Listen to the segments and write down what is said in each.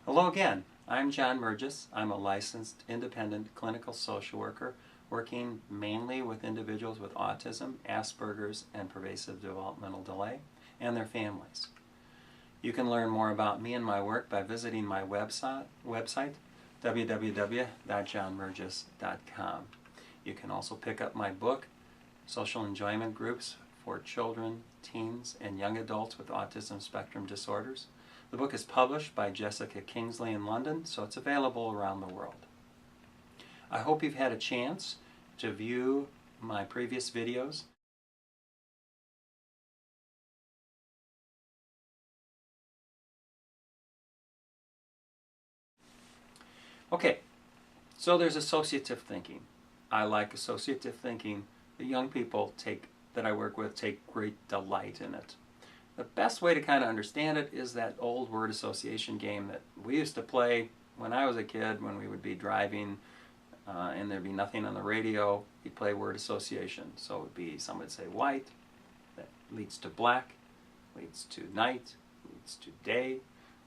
Hello again. I'm John Murgis. I'm a licensed independent clinical social worker working mainly with individuals with autism, Asperger's, and pervasive developmental delay and their families. You can learn more about me and my work by visiting my website www.johnmurgis.com. You can also pick up my book, Social Enjoyment Groups for Children, Teens, and Young Adults with Autism Spectrum Disorders. The book is published by Jessica Kingsley in London, so it's available around the world. I hope you've had a chance to view my previous videos. Okay, so there's associative thinking. I like associative thinking. The young people that I work with take great delight in it. The best way to kind of understand it is that old word association game that we used to play when I was a kid, when we would be driving and there'd be nothing on the radio. We'd play word association. So it would be, some would say white, that leads to black, leads to night, leads to day,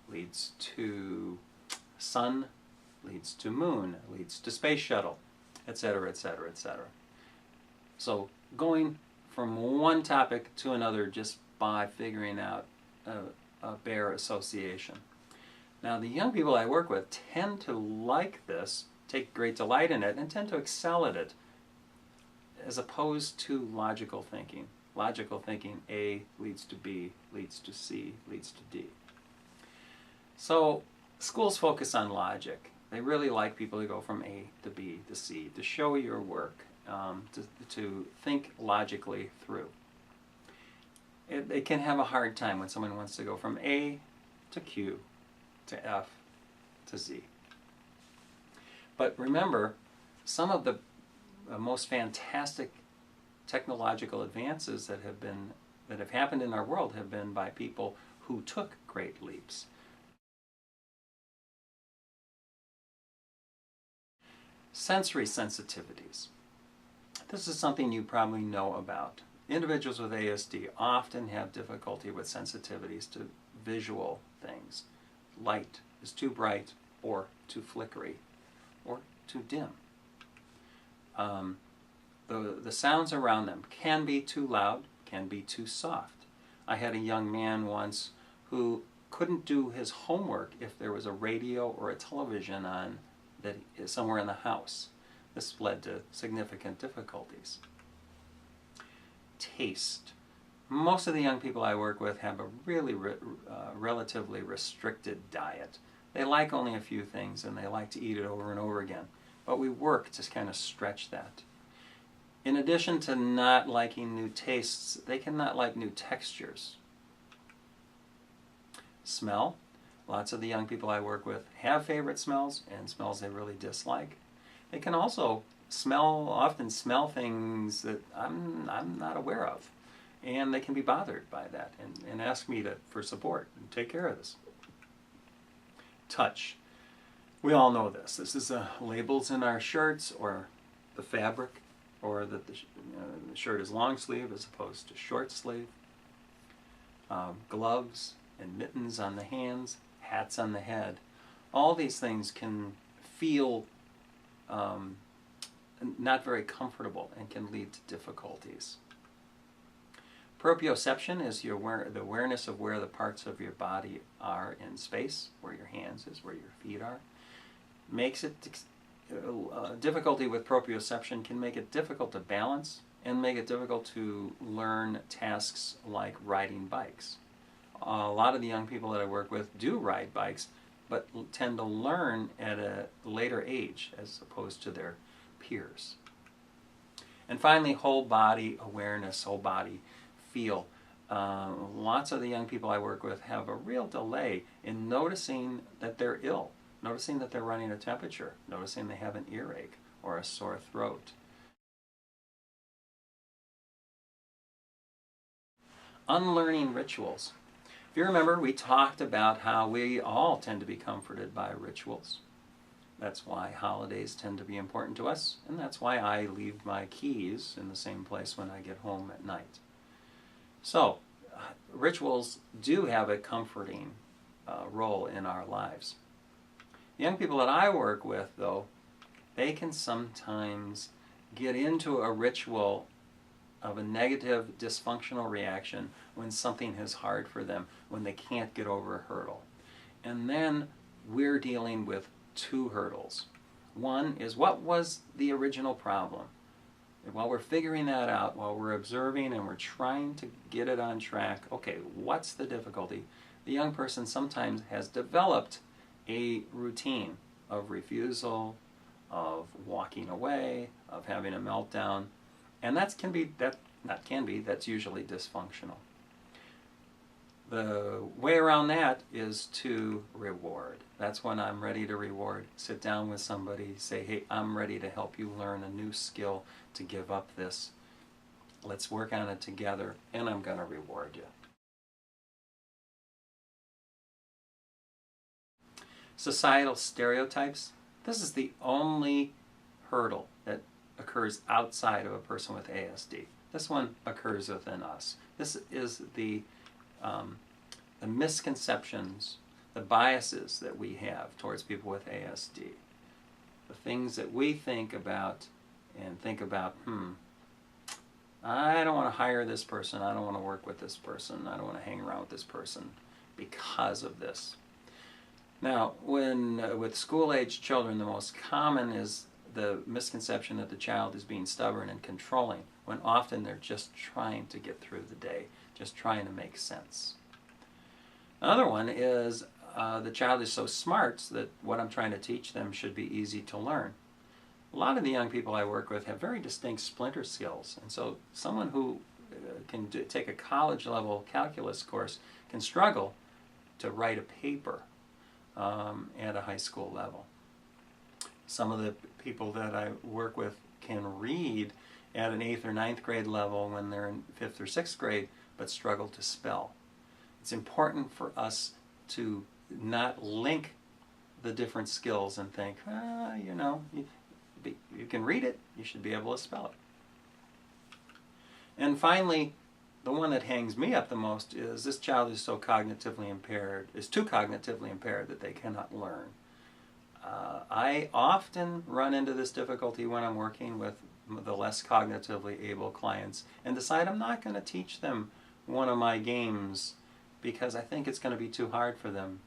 leads to sun, leads to moon, leads to space shuttle, etc., etc., etc. So going from one topic to another just by figuring out a bare association. Now the young people I work with tend to like this, take great delight in it, and tend to excel at it, as opposed to logical thinking. Logical thinking, A leads to B, leads to C, leads to D. So schools focus on logic. They really like people to go from A to B to C, to show your work, to think logically through. They can have a hard time when someone wants to go from A to Q to F to Z. But remember, some of the most fantastic technological advances that have happened in our world have been by people who took great leaps. Sensory sensitivities. This is something you probably know about. Individuals with ASD often have difficulty with sensitivities to visual things. Light is too bright or too flickery or too dim. The sounds around them can be too loud, can be too soft. I had a young man once who couldn't do his homework if there was a radio or a television on that is somewhere in the house. This led to significant difficulties. Taste. Most of the young people I work with have a really relatively restricted diet. They like only a few things and they like to eat it over and over again. But we work to kind of stretch that. In addition to not liking new tastes, they cannot like new textures. Smell. Lots of the young people I work with have favorite smells and smells they really dislike. They can also often smell things that I'm not aware of. And they can be bothered by that and ask me for support and take care of this. Touch. We all know this. This is labels in our shirts, or the fabric, or that the shirt is long sleeve as opposed to short sleeve. Gloves and mittens on the hands, hats on the head. All these things can feel not very comfortable and can lead to difficulties. Proprioception is the awareness of where the parts of your body are in space, where your hands is, where your feet are. Makes it difficulty with proprioception can make it difficult to balance and make it difficult to learn tasks like riding bikes. A lot of the young people that I work with do ride bikes, but tend to learn at a later age as opposed to their peers. And finally, whole body awareness, whole body feel. Lots of the young people I work with have a real delay in noticing that they're ill, noticing that they're running a temperature, noticing they have an earache or a sore throat. Unlearning rituals. If you remember, we talked about how we all tend to be comforted by rituals. That's why holidays tend to be important to us, and that's why I leave my keys in the same place when I get home at night. So, rituals do have a comforting role in our lives. Young people that I work with, though, they can sometimes get into a ritual of a negative, dysfunctional reaction when something is hard for them, when they can't get over a hurdle. And then we're dealing with two hurdles. One is, what was the original problem? And while we're figuring that out, while we're observing and we're trying to get it on track, okay, what's the difficulty? The young person sometimes has developed a routine of refusal, of walking away, of having a meltdown, and that's usually dysfunctional. The way around that is to reward. That's when I'm ready to reward. Sit down with somebody, say, hey, I'm ready to help you learn a new skill to give up this. Let's work on it together, and I'm going to reward you. Societal stereotypes. This is the only hurdle that occurs outside of a person with ASD. This one occurs within us. This is the misconceptions, the biases that we have towards people with ASD. The things that we think about I don't want to hire this person, I don't want to work with this person, I don't want to hang around with this person because of this. Now, with school-age children, the most common is the misconception that the child is being stubborn and controlling, when often they're just trying to get through the day, just trying to make sense. Another one is the child is so smart that what I'm trying to teach them should be easy to learn. A lot of the young people I work with have very distinct splinter skills, and so someone who can take a college-level calculus course can struggle to write a paper at a high school level. Some of the people that I work with can read at an 8th or 9th grade level when they're in 5th or 6th grade, but struggle to spell. It's important for us to not link the different skills and think, you can read it, you should be able to spell it. And finally, the one that hangs me up the most is this child is too cognitively impaired that they cannot learn. I often run into this difficulty when I'm working with the less cognitively able clients and decide I'm not going to teach them one of my games because I think it's going to be too hard for them.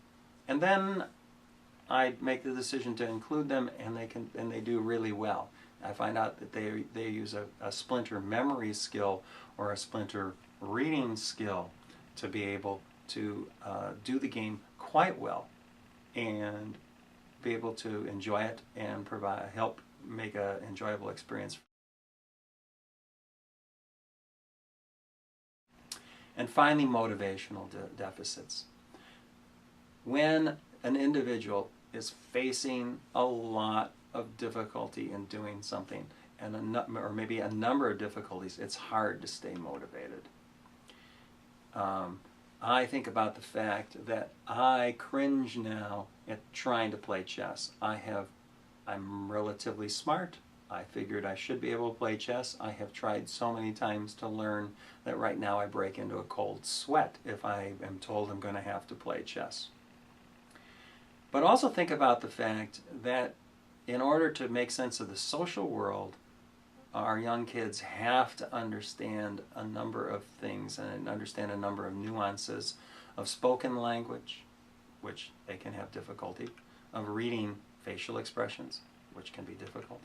And then I make the decision to include them, and they do really well. I find out that they use a splinter memory skill or a splinter reading skill to be able to do the game quite well and be able to enjoy it and help make an enjoyable experience. And finally, motivational deficits. When an individual is facing a lot of difficulty in doing something, or maybe a number of difficulties, it's hard to stay motivated. I think about the fact that I cringe now at trying to play chess. I'm relatively smart. I figured I should be able to play chess. I have tried so many times to learn that right now I break into a cold sweat if I am told I'm going to have to play chess. But also think about the fact that in order to make sense of the social world, our young kids have to understand a number of things and understand a number of nuances of spoken language, which they can have difficulty, of reading facial expressions, which can be difficult,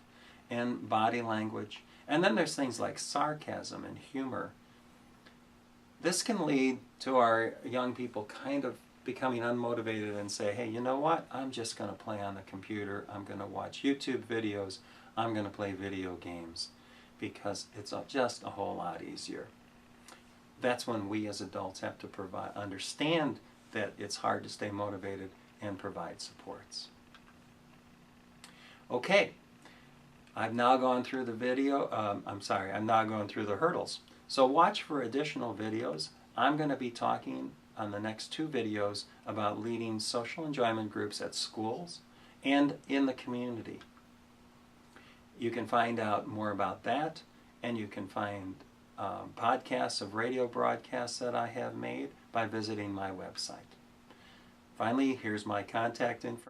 and body language. And then there's things like sarcasm and humor. This can lead to our young people kind of becoming unmotivated and say, hey, you know what? I'm just going to play on the computer. I'm going to watch YouTube videos. I'm going to play video games because it's just a whole lot easier. That's when we as adults have to understand that it's hard to stay motivated and provide supports. Okay, I've now gone through the I've now gone through the hurdles. So watch for additional videos. I'm going to be talking on the next 2 videos about leading social enjoyment groups at schools and in the community. You can find out more about that, and you can find podcasts of radio broadcasts that I have made by visiting my website. Finally, here's my contact information.